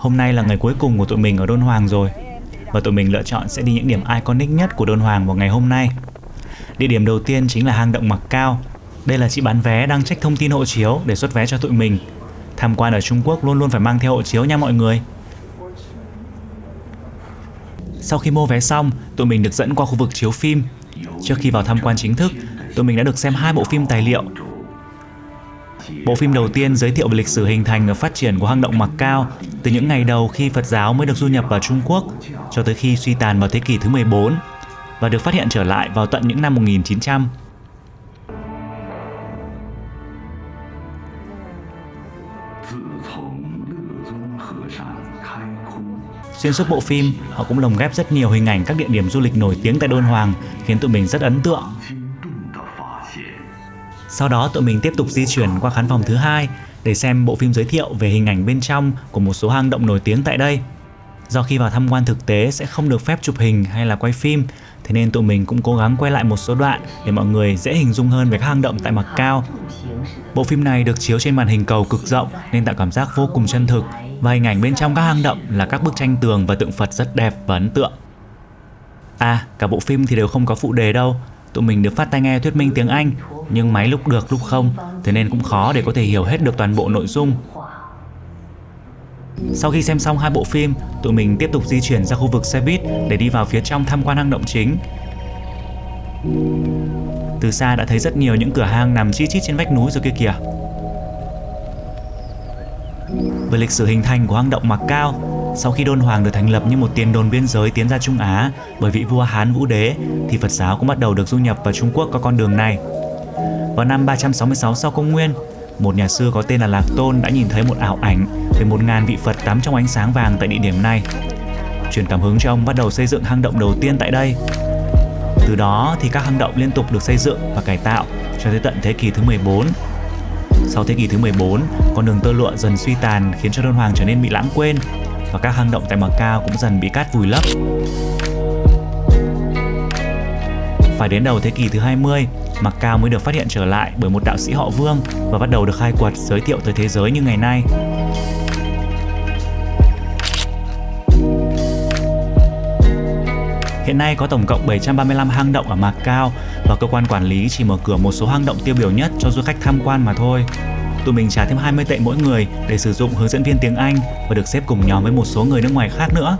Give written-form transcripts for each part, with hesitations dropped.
Hôm nay là ngày cuối cùng của tụi mình ở Đôn Hoàng rồi, và tụi mình lựa chọn sẽ đi những điểm iconic nhất của Đôn Hoàng vào ngày hôm nay. Địa điểm đầu tiên chính là hang động Mặc Cao. Đây là chị bán vé đang check thông tin hộ chiếu để xuất vé cho tụi mình. Tham quan ở Trung Quốc luôn luôn phải mang theo hộ chiếu nha mọi người. Sau khi mua vé xong, tụi mình được dẫn qua khu vực chiếu phim. Trước khi vào tham quan chính thức, tụi mình đã được xem 2 bộ phim tài liệu. Bộ phim đầu tiên giới thiệu về lịch sử hình thành và phát triển của hang động Mặc Cao từ những ngày đầu khi Phật giáo mới được du nhập vào Trung Quốc cho tới khi suy tàn vào thế kỷ thứ 14 và được phát hiện trở lại vào tận những năm 1900. Xuyên suốt bộ phim, họ cũng lồng ghép rất nhiều hình ảnh các địa điểm du lịch nổi tiếng tại Đôn Hoàng, khiến tụi mình rất ấn tượng. Sau đó tụi mình tiếp tục di chuyển qua khán phòng thứ 2 để xem bộ phim giới thiệu về hình ảnh bên trong của một số hang động nổi tiếng tại đây. Do khi vào tham quan thực tế sẽ không được phép chụp hình hay là quay phim, thế nên tụi mình cũng cố gắng quay lại một số đoạn để mọi người dễ hình dung hơn về các hang động tại Mặc Cao. Bộ phim này được chiếu trên màn hình cầu cực rộng nên tạo cảm giác vô cùng chân thực, và hình ảnh bên trong các hang động là các bức tranh tường và tượng Phật rất đẹp và ấn tượng. Cả bộ phim thì đều không có phụ đề đâu. Tụi mình được phát tai nghe thuyết minh tiếng Anh, nhưng máy lúc được lúc không, thế nên cũng khó để có thể hiểu hết được toàn bộ nội dung. Sau khi xem xong 2 bộ phim, tụi mình tiếp tục di chuyển ra khu vực xe buýt để đi vào phía trong tham quan hang động chính. Từ xa đã thấy rất nhiều những cửa hang nằm chi chít trên vách núi rồi kia kìa. Về lịch sử hình thành của hang động Mặc Cao, sau khi Đôn Hoàng được thành lập như một tiền đồn biên giới tiến ra Trung Á bởi vị vua Hán Vũ Đế, thì Phật giáo cũng bắt đầu được du nhập vào Trung Quốc qua con đường này. Vào năm 366 sau công nguyên, một nhà sư có tên là Lạc Tôn đã nhìn thấy một ảo ảnh về 1000 vị Phật tắm trong ánh sáng vàng tại địa điểm này. Truyền cảm hứng cho ông bắt đầu xây dựng hang động đầu tiên tại đây. Từ đó thì các hang động liên tục được xây dựng và cải tạo cho tới tận thế kỷ thứ 14. Sau thế kỷ thứ 14, con đường tơ lụa dần suy tàn khiến cho Đôn Hoàng trở nên bị lãng quên, và các hang động tại Mặc Cao cũng dần bị cát vùi lấp. Phải đến đầu thế kỷ thứ 20, Mặc Cao mới được phát hiện trở lại bởi một đạo sĩ họ Vương và bắt đầu được khai quật giới thiệu tới thế giới như ngày nay. Hiện nay có tổng cộng 735 hang động ở Mặc Cao, và cơ quan quản lý chỉ mở cửa một số hang động tiêu biểu nhất cho du khách tham quan mà thôi. Tụi mình trả thêm 20 tệ mỗi người để sử dụng hướng dẫn viên tiếng Anh và được xếp cùng nhóm với một số người nước ngoài khác nữa.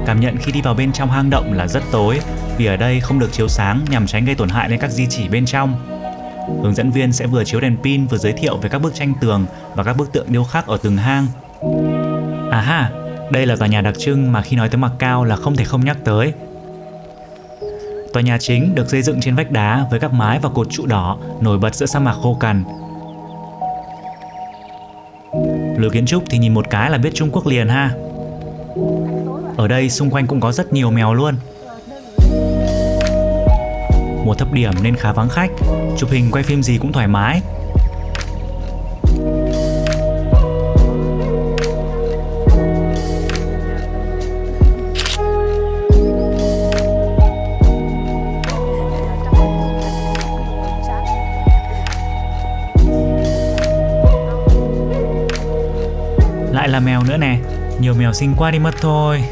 Cảm nhận khi đi vào bên trong hang động là rất tối, vì ở đây không được chiếu sáng nhằm tránh gây tổn hại lên các di chỉ bên trong. Hướng dẫn viên sẽ vừa chiếu đèn pin vừa giới thiệu về các bức tranh tường và các bức tượng điêu khắc ở từng hang. Đây là tòa nhà đặc trưng mà khi nói tới Mặc Cao là không thể không nhắc tới. Tòa nhà chính được xây dựng trên vách đá với các mái và cột trụ đỏ nổi bật giữa sa mạc khô cằn. Lối kiến trúc thì nhìn một cái là biết Trung Quốc liền ha. Ở đây xung quanh cũng có rất nhiều mèo luôn. Mùa thấp điểm nên khá vắng khách, chụp hình quay phim gì cũng thoải mái. Lại là mèo nữa nè, nhiều mèo xinh quá đi mất thôi.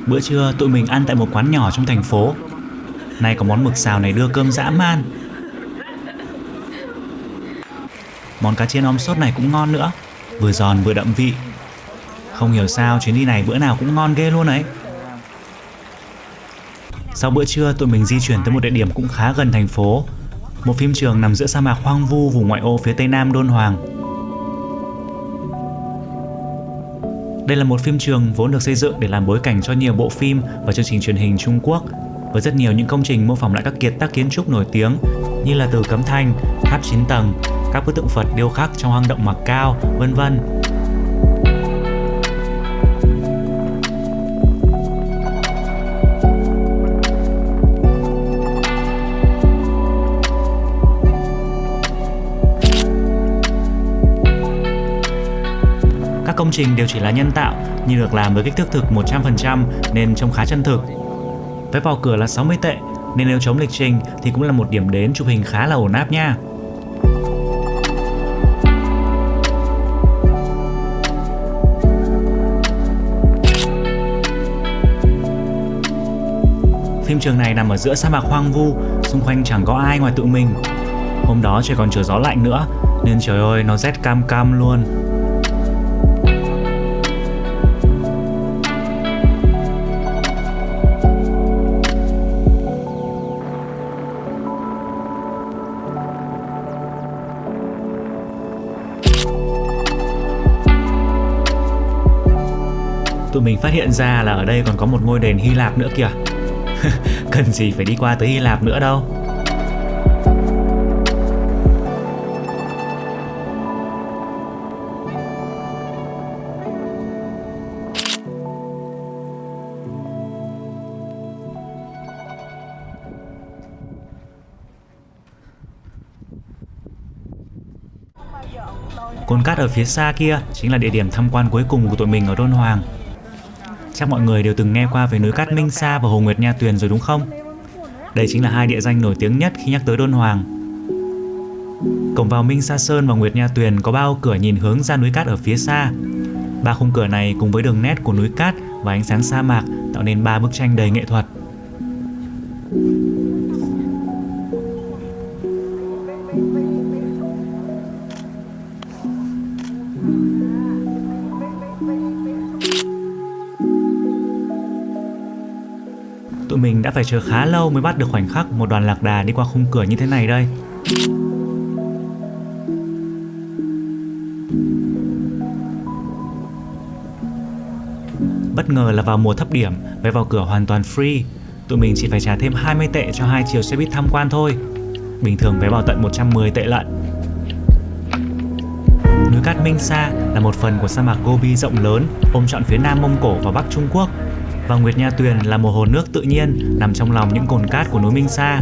Bữa trưa tụi mình ăn tại một quán nhỏ trong thành phố. Nay có món mực xào này đưa cơm dã man. Món cá chiên om sốt này cũng ngon nữa, vừa giòn vừa đậm vị. Không hiểu sao chuyến đi này bữa nào cũng ngon ghê luôn ấy. Sau bữa trưa tụi mình di chuyển tới một địa điểm cũng khá gần thành phố. một phim trường nằm giữa sa mạc hoang vu vùng ngoại ô phía tây nam Đôn Hoàng. Đây là một phim trường vốn được xây dựng để làm bối cảnh cho nhiều bộ phim và chương trình truyền hình Trung Quốc, với rất nhiều những công trình mô phỏng lại các kiệt tác kiến trúc nổi tiếng như là Tử Cấm Thành, tháp 9 tầng, các bức tượng Phật điêu khắc trong hang động Mạc Cao, vân vân. Các công trình đều chỉ là nhân tạo nhưng được làm với kích thước thực 100% nên trông khá chân thực. Vé vào cửa là 60 tệ nên nếu chống lịch trình thì cũng là một điểm đến chụp hình khá là ổn áp nha. Phim trường này nằm ở giữa sa mạc hoang vu, xung quanh chẳng có ai ngoài tụi mình. Hôm đó trời còn trở gió lạnh nữa nên trời ơi nó rét cam cam luôn. Tụi mình phát hiện ra là ở đây còn có một ngôi đền Hy Lạp nữa kìa. Cần gì phải đi qua tới Hy Lạp nữa đâu. Cồn cát ở phía xa kia chính là địa điểm tham quan cuối cùng của tụi mình ở Đôn Hoàng. Chắc mọi người đều từng nghe qua về núi Cát Minh Sa và Hồ Nguyệt Nha Tuyền rồi đúng không? Đây chính là hai địa danh nổi tiếng nhất khi nhắc tới Đôn Hoàng. Cổng vào Minh Sa Sơn và Nguyệt Nha Tuyền có 3 ô cửa nhìn hướng ra núi cát ở phía xa. 3 khung cửa này cùng với đường nét của núi cát và ánh sáng sa mạc tạo nên 3 bức tranh đầy nghệ thuật. Tụi mình đã phải chờ khá lâu mới bắt được khoảnh khắc một đoàn lạc đà đi qua khung cửa như thế này đây. Bất ngờ là vào mùa thấp điểm, vé vào cửa hoàn toàn free. Tụi mình chỉ phải trả thêm 20 tệ cho 2 chiều xe buýt tham quan thôi. Bình thường vé vào tận 110 tệ lận. Núi Cát Minh Sa là một phần của sa mạc Gobi rộng lớn ôm trọn phía nam Mông Cổ và Bắc Trung Quốc. Và Nguyệt Nha Tuyền là một hồ nước tự nhiên nằm trong lòng những cồn cát của núi Minh Sa.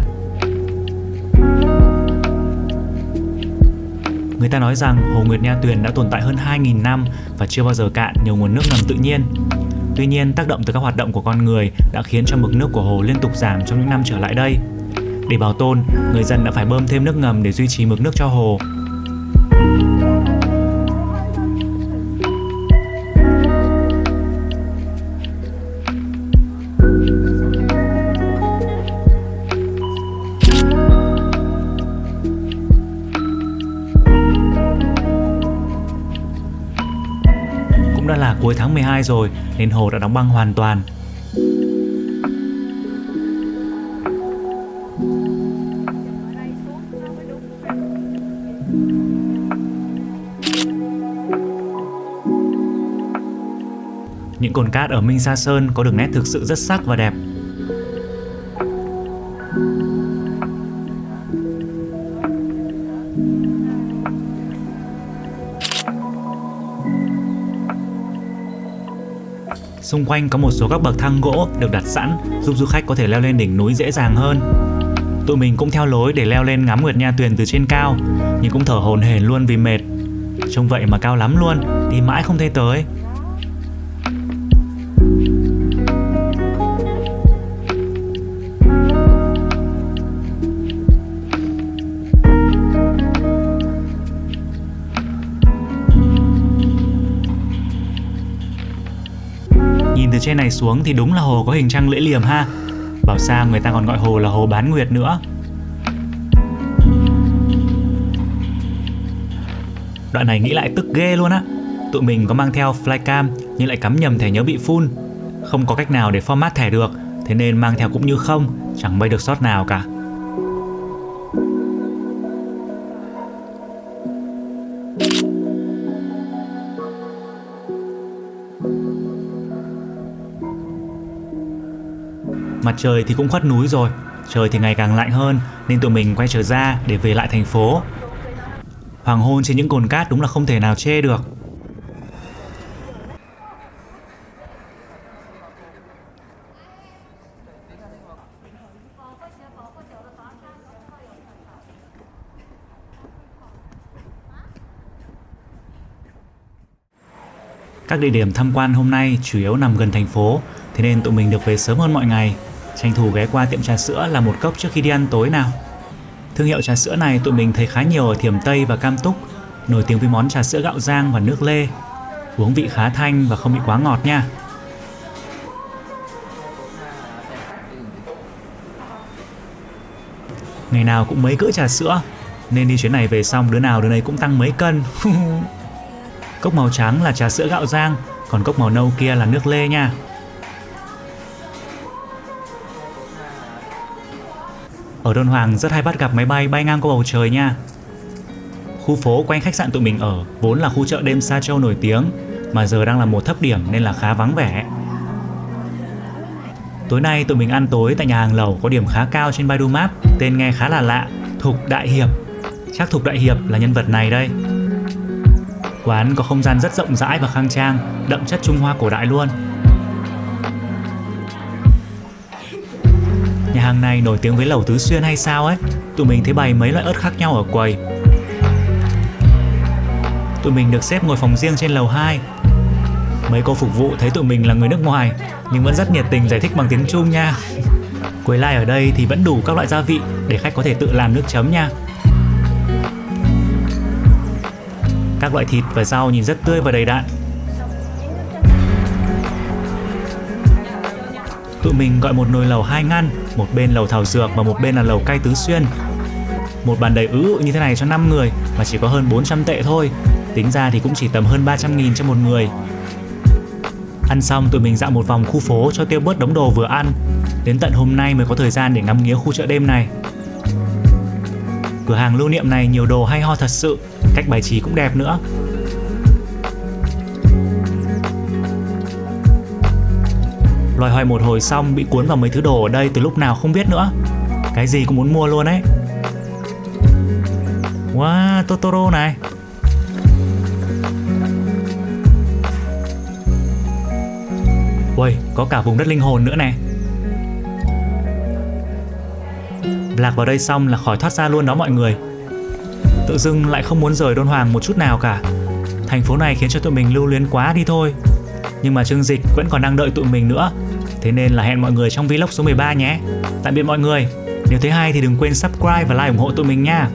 Người ta nói rằng hồ Nguyệt Nha Tuyền đã tồn tại hơn 2.000 năm và chưa bao giờ cạn nhờ nguồn nước ngầm tự nhiên. Tuy nhiên, tác động từ các hoạt động của con người đã khiến cho mực nước của hồ liên tục giảm trong những năm trở lại đây. Để bảo tồn, người dân đã phải bơm thêm nước ngầm để duy trì mực nước cho hồ. Đã là cuối tháng 12 rồi nên hồ đã đóng băng hoàn toàn. Những cồn cát ở Minh Sa Sơn có đường nét thực sự rất sắc và đẹp. Xung quanh có một số các bậc thang gỗ được đặt sẵn giúp du khách có thể leo lên đỉnh núi dễ dàng hơn. Tụi mình cũng theo lối để leo lên ngắm Nguyệt Nha Tuyền từ trên cao, nhưng cũng thở hổn hển luôn vì mệt. Trông vậy mà cao lắm luôn, đi mãi không thấy tới. Nhìn từ trên này xuống thì đúng là hồ có hình trăng lưỡi liềm ha. Bảo sao người ta còn gọi hồ là hồ Bán Nguyệt nữa. Đoạn này nghĩ lại tức ghê luôn á. Tụi mình có mang theo flycam nhưng lại cắm nhầm thẻ nhớ bị full. Không có cách nào để format thẻ được, thế nên mang theo cũng như không, chẳng bay được shot nào cả. Mặt trời thì cũng khuất núi rồi, trời thì ngày càng lạnh hơn nên tụi mình quay trở ra để về lại thành phố. Hoàng hôn trên những cồn cát đúng là không thể nào chê được. Các địa điểm tham quan hôm nay chủ yếu nằm gần thành phố, thế nên tụi mình được về sớm hơn mọi ngày, tranh thủ ghé qua tiệm trà sữa làm một cốc trước khi đi ăn tối nào. Thương hiệu trà sữa này tụi mình thấy khá nhiều ở Thiểm Tây và Cam Túc, nổi tiếng với món trà sữa gạo rang và nước lê. Uống vị khá thanh và không bị quá ngọt nha. Ngày nào cũng mấy cữ trà sữa, nên đi chuyến này về xong đứa nào đứa nấy cũng tăng mấy cân. Cốc màu trắng là trà sữa gạo rang, còn cốc màu nâu kia là nước lê nha. Ở Đôn Hoàng rất hay bắt gặp máy bay bay ngang qua bầu trời nha. Khu phố quanh khách sạn tụi mình ở vốn là khu chợ đêm Sa Châu nổi tiếng, mà giờ đang là mùa thấp điểm nên là khá vắng vẻ. Tối nay tụi mình ăn tối tại nhà hàng lẩu có điểm khá cao trên Baidu Maps, tên nghe khá là lạ, Thục Đại Hiệp. Chắc Thục Đại Hiệp là nhân vật này đây. Quán có không gian rất rộng rãi và khang trang, đậm chất Trung Hoa cổ đại luôn. Nhà hàng này nổi tiếng với lẩu Tứ Xuyên hay sao ấy, tụi mình thấy bày mấy loại ớt khác nhau ở quầy. Tụi mình được xếp ngồi phòng riêng trên lầu 2. Mấy cô phục vụ thấy tụi mình là người nước ngoài nhưng vẫn rất nhiệt tình giải thích bằng tiếng Trung nha. Quầy lai ở đây thì vẫn đủ các loại gia vị để khách có thể tự làm nước chấm nha. Các loại thịt và rau nhìn rất tươi và đầy đặn. Tụi mình gọi một nồi lẩu 2 ngăn, một bên lẩu thảo dược và một bên là lẩu cay Tứ Xuyên. Một bàn đầy như thế này cho 5 người mà chỉ có hơn 400 tệ thôi. Tính ra thì cũng chỉ tầm hơn 300.000 cho một người. Ăn xong tụi mình dạo một vòng khu phố cho tiêu bớt đống đồ vừa ăn. Đến tận hôm nay mới có thời gian để ngắm nghía khu chợ đêm này. Cửa hàng lưu niệm này nhiều đồ hay ho thật sự, cách bài trí cũng đẹp nữa. Loay hoay một hồi xong bị cuốn vào mấy thứ đồ ở đây từ lúc nào không biết nữa. Cái gì cũng muốn mua luôn ấy. Wow, Totoro này. Ui, có cả vùng đất linh hồn nữa này. Lạc vào đây xong là khỏi thoát ra luôn đó mọi người. Tự dưng lại không muốn rời Đôn Hoàng một chút nào cả. Thành phố này khiến cho tụi mình lưu luyến quá đi thôi. Nhưng mà chương dịch vẫn còn đang đợi tụi mình nữa. Thế nên là hẹn mọi người trong vlog số 13 nhé. Tạm biệt mọi người. Nếu thấy hay thì đừng quên subscribe và like ủng hộ tụi mình nha.